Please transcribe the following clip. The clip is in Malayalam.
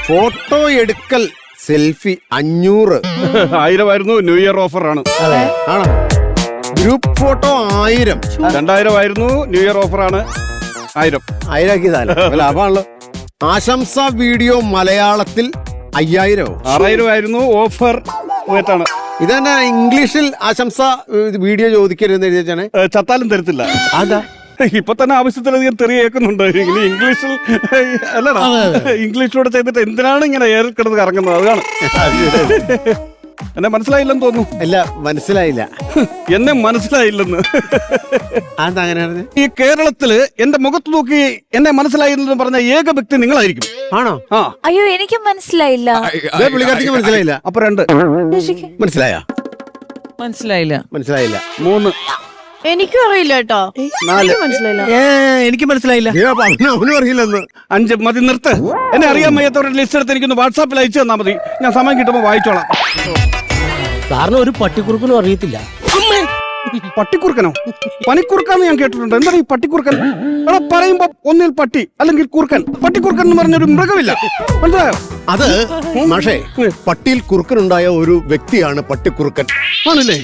ഫോട്ടോ എടുക്കൽ സെൽഫി 500. 1000 ന്യൂ ഇയർ ഓഫർ ആണ്. ആണോ? Group photo 1000. 2000 new year offer ആണ്. 1000 ആക്കിയതാലോ ലാഭമാണല്ലോ. ആശംസ വീഡിയോ മലയാളത്തിൽ 5000. 6000 ഓഫർ ആണ്. ഇതന്നെ ഇംഗ്ലീഷിൽ ആശംസ വീഡിയോ ചോദിക്കരുതെന്ന് എഴുതി വെച്ചാണ്. ചത്താലും തരത്തില്ല. അതാ ഇപ്പൊ തന്നെ ആവശ്യത്തിലധികം തെറി കേൾക്കുന്നുണ്ട്. ഇനി ഇംഗ്ലീഷിൽ അല്ലടാ, ഇംഗ്ലീഷിലൂടെ ചെയ്തിട്ട് എന്തിനാണ് ഇങ്ങനെ ഏറിൽ കിടന്ന് കറങ്ങുന്നത്? അതാണ്. എന്നെ മനസ്സിലായില്ലെന്ന് തോന്നുന്നു. അല്ല, മനസ്സിലായില്ല. എന്നെ മനസ്സിലായില്ലെന്ന്. അതെന്താ അങ്ങനെ പറഞ്ഞത്? ഈ കേരളത്തില് എന്റെ മുഖത്ത് നോക്കി എന്നെ മനസ്സിലായില്ലെന്ന് പറഞ്ഞ ഏക വ്യക്തി നിങ്ങളായിരിക്കും. ആണോ? ആ. അയ്യോ, എനിക്ക് മനസ്സിലായില്ല. പുള്ളിക്കാർക്ക് മനസ്സിലായില്ല. അപ്പൊ 2 മനസ്സിലായ? മനസ്സിലായില്ല. മനസ്സിലായില്ല. 3 എനിക്കും അറിയില്ല കേട്ടോ. 4 മനസ്സിലായില്ല. എനിക്ക് മനസ്സിലായില്ല. അവനും അറിയില്ലെന്ന്. 5 മതി, നിർത്ത്. എന്നെ അറിയാൻ വയ്യാത്തവരുടെ ലിസ്റ്റ് എടുത്ത് എനിക്കൊന്ന് വാട്സാപ്പിൽ അയച്ചു തന്നാ മതി. ഞാൻ സമയം കിട്ടുമ്പോ വായിച്ചോളാം. സാറിന് ഒരു പട്ടിക്കുറുക്കനും അറിയത്തില്ല. പട്ടിക്കുറുക്കനോ? പനിക്കുറുക്കാന്ന് ഞാൻ കേട്ടിട്ടുണ്ട്. എന്താണ് ഈ പട്ടിക്കുറുക്കൻ? എടാ, പറയുമ്പോ ഒന്നിൽ പട്ടി അല്ലെങ്കിൽ കുറുക്കൻ. പട്ടിക്കുറുക്കൻ എന്ന് പറഞ്ഞൊരു മൃഗമില്ല, മനസ്സിലായോ? അത് മാഷേ, പട്ടിയിൽ കുറുക്കനുണ്ടായ ഒരു വ്യക്തിയാണ് പട്ടിക്കുറുക്കൻ. ആണല്ലേ?